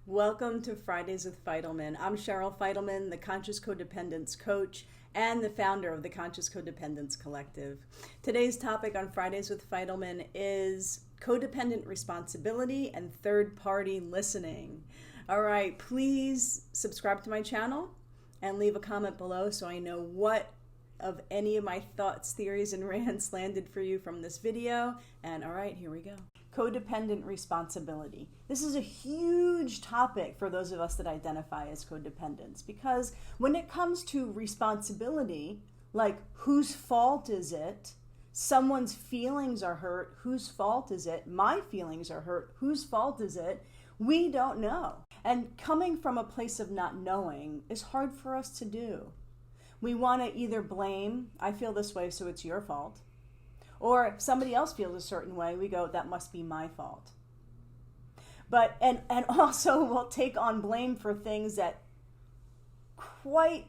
Welcome to Fridays with Fidelman. I'm Cheryl Fidelman, the Conscious Codependence Coach and the founder of the Conscious Codependence Collective. Today's topic on Fridays with Fidelman is codependent responsibility and third-party listening. All right, please subscribe to my channel and leave a comment below so I know what of any of my thoughts, theories, and rants landed for you from this video. And all right, here we go. Codependent responsibility. This is a huge topic for those of us that identify as codependents, because when it comes to responsibility, like whose fault is it? Someone's feelings are hurt, whose fault is it? My feelings are hurt, whose fault is it? We don't know. And coming from a place of not knowing is hard for us to do. We want to either blame, I feel this way, so it's your fault. Or if somebody else feels a certain way, we go, that must be my fault. But, and also we'll take on blame for things that quite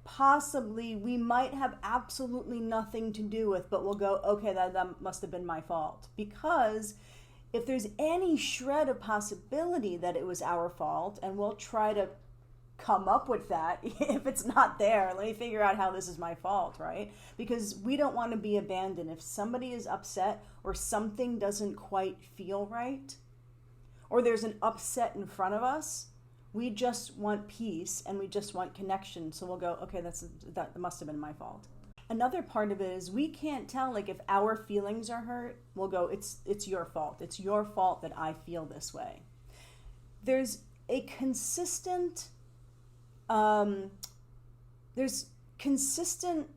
possibly we might have absolutely nothing to do with, but we'll go, okay, that must have been my fault. Because if there's any shred of possibility that it was our fault, and we'll try to come up with that, if it's not there, let me figure out how this is my fault, right? Because we don't want to be abandoned. If somebody is upset or something doesn't quite feel right, or there's an upset in front of us, we just want peace and we just want connection. So we'll go, okay, that must have been my fault. Another part of it is we can't tell, like if our feelings are hurt, we'll go, it's your fault. It's your fault that I feel this way. There's a consistent there's consistent,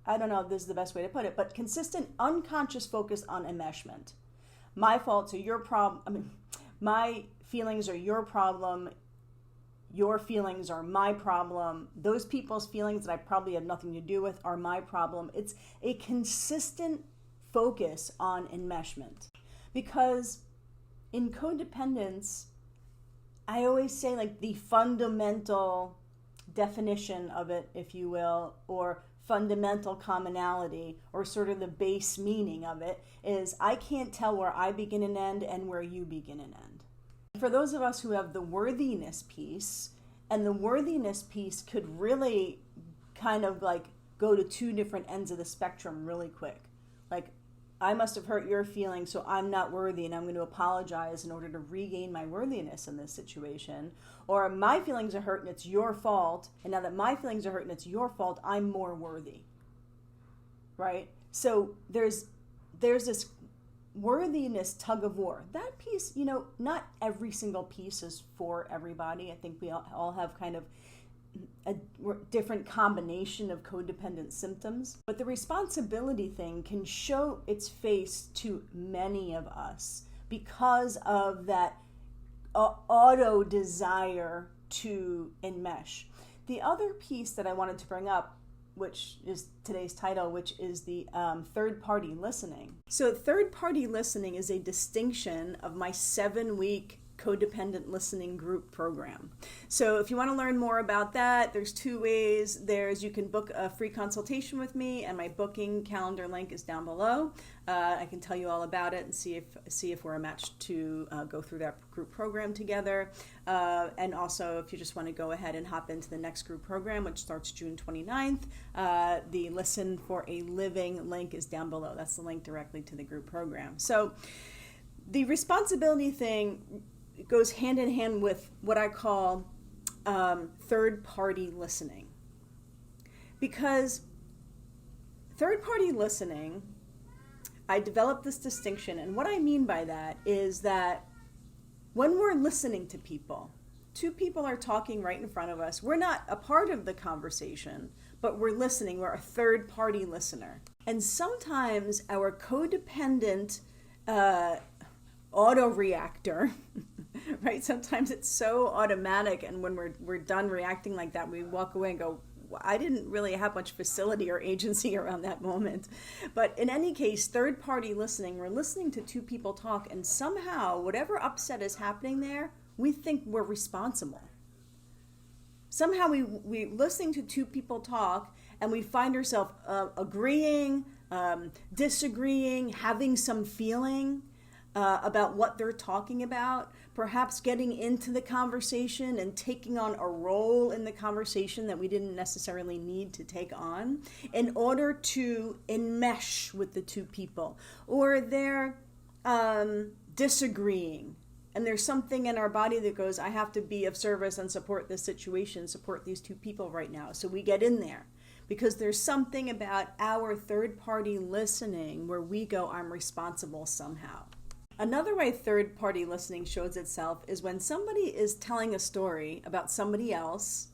I don't know if this is the best way to put it, but consistent unconscious focus on enmeshment. My faults are your problem. My feelings are your problem. Your feelings are my problem. Those people's feelings that I probably have nothing to do with are my problem. It's a consistent focus on enmeshment. Because in codependence, I always say, like, the fundamental definition of it, if you will, or fundamental commonality, or sort of the base meaning of it, is I can't tell where I begin and end and where you begin and end. For those of us who have the worthiness piece, and the worthiness piece could really kind of like go to two different ends of the spectrum really quick. Like, I must have hurt your feelings, so I'm not worthy and I'm going to apologize in order to regain my worthiness in this situation. Or my feelings are hurt and it's your fault, and now that my feelings are hurt and it's your fault, I'm more worthy. Right? So there's this worthiness tug of war. That piece, you know, not every single piece is for everybody. I think we all have kind of a different combination of codependent symptoms. But the responsibility thing can show its face to many of us because of that auto desire to enmesh. The other piece that I wanted to bring up, which is today's title, which is the third-party listening. So third-party listening is a distinction of my 7-week codependent listening group program. So if you want to learn more about that, there's two ways. You can book a free consultation with me, and my booking calendar link is down below. I can tell you all about it and see if we're a match to go through that group program together. And also, if you just want to go ahead and hop into the next group program, which starts June 29th, the Listen for a Living link is down below. That's the link directly to the group program. So the responsibility thing goes hand in hand with what I call third-party listening. Because third-party listening, I developed this distinction, and what I mean by that is that when we're listening to people, two people are talking right in front of us. We're not a part of the conversation, but we're listening. We're a third-party listener. And sometimes our codependent auto-reactor, right? Sometimes it's so automatic, and when we're done reacting like that, we walk away and go, I didn't really have much facility or agency around that moment. But in any case, third-party listening, we're listening to two people talk, and somehow, whatever upset is happening there, we think we're responsible. Somehow we're listening to two people talk, and we find ourselves agreeing, disagreeing, having some feeling, about what they're talking about, perhaps getting into the conversation and taking on a role in the conversation that we didn't necessarily need to take on in order to enmesh with the two people, or they're disagreeing. And there's something in our body that goes, I have to be of service and support this situation, support these two people right now. So we get in there because there's something about our third-party listening where we go, I'm responsible somehow. Another way third-party listening shows itself is when somebody is telling a story about somebody else.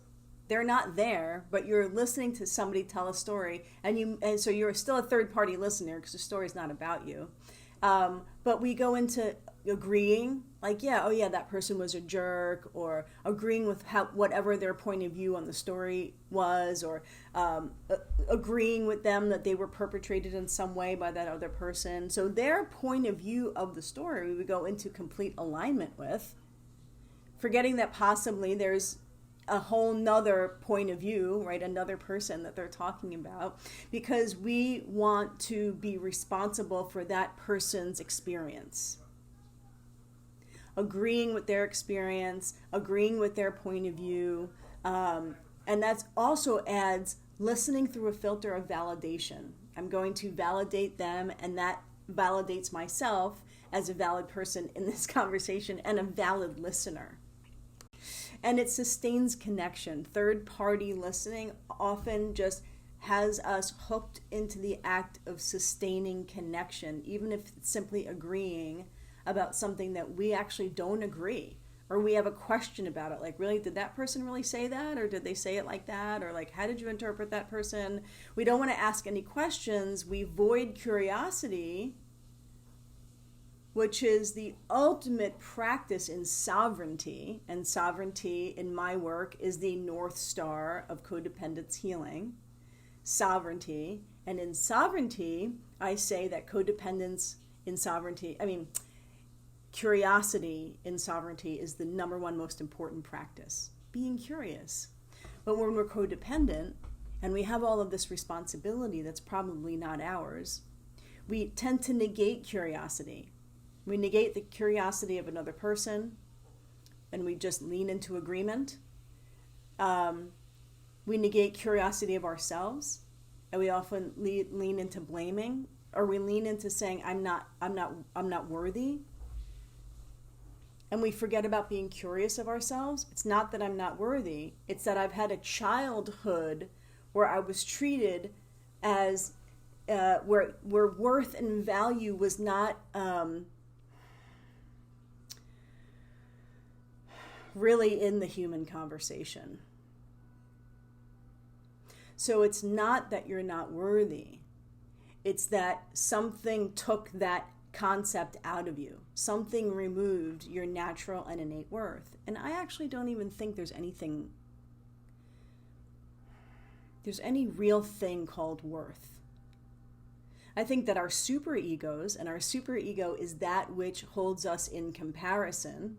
They're not there, but you're listening to somebody tell a story, and so you're still a third-party listener because the story is not about you. But we go into agreeing, like, that person was a jerk, or agreeing with whatever their point of view on the story was, or agreeing with them that they were perpetrated in some way by that other person. So their point of view of the story we go into complete alignment with, forgetting that possibly there's a whole nother point of view, right? Another person that they're talking about, because we want to be responsible for that person's experience. Agreeing with their experience, agreeing with their point of view, and that also adds listening through a filter of validation. I'm going to validate them, and that validates myself as a valid person in this conversation and a valid listener. And it sustains connection. Third-party listening often just has us hooked into the act of sustaining connection, even if it's simply agreeing about something that we actually don't agree, or we have a question about it. Like, really, did that person really say that? Or did they say it like that? Or like, how did you interpret that person? We don't want to ask any questions. We void curiosity, which is the ultimate practice in sovereignty. And sovereignty in my work is the North Star of codependence healing. Sovereignty. And in sovereignty, I say that codependence in sovereignty, curiosity in sovereignty is the number one most important practice. Being curious. But when we're codependent and we have all of this responsibility that's probably not ours, we tend to negate curiosity. We negate the curiosity of another person, and we just lean into agreement. We negate curiosity of ourselves, and we often lean into blaming, or we lean into saying, I'm not worthy. And we forget about being curious of ourselves. It's not that I'm not worthy. It's that I've had a childhood where I was treated as where worth and value was not really in the human conversation. So it's not that you're not worthy. It's that something took that concept out of you. Something removed your natural and innate worth. And I actually don't even think there's any real thing called worth. I think that our superegos, and our superego is that which holds us in comparison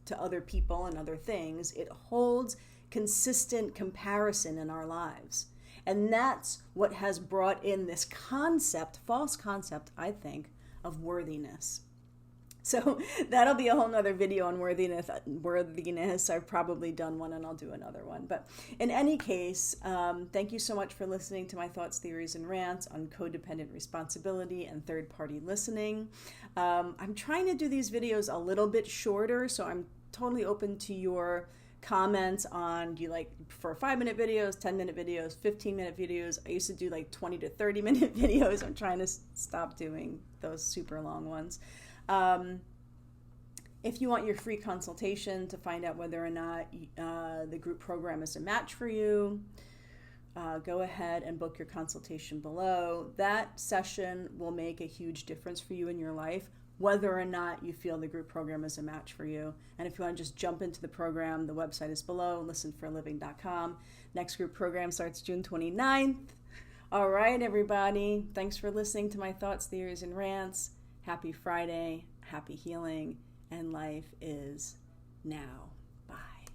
to other people and other things. It holds consistent comparison in our lives. And that's what has brought in this concept, false concept, I think, of worthiness. So that'll be a whole nother video on worthiness. I've probably done one, and I'll do another one. But in any case, thank you so much for listening to my thoughts, theories, and rants on codependent responsibility and third-party listening. I'm trying to do these videos a little bit shorter, so I'm totally open to your comments on, do you like for 5-minute videos, 10-minute videos, 15-minute videos? I used to do like 20 to 30-minute videos. I'm trying to stop doing those super long ones. If you want your free consultation to find out whether or not the group program is a match for you, go ahead and book your consultation below. That session will make a huge difference for you in your life, whether or not you feel the group program is a match for you. And if you want to just jump into the program, the website is below, listenforaliving.com. Next group program starts June 29th. All right, everybody. Thanks for listening to my thoughts, theories, and rants. Happy Friday, happy healing, and life is now.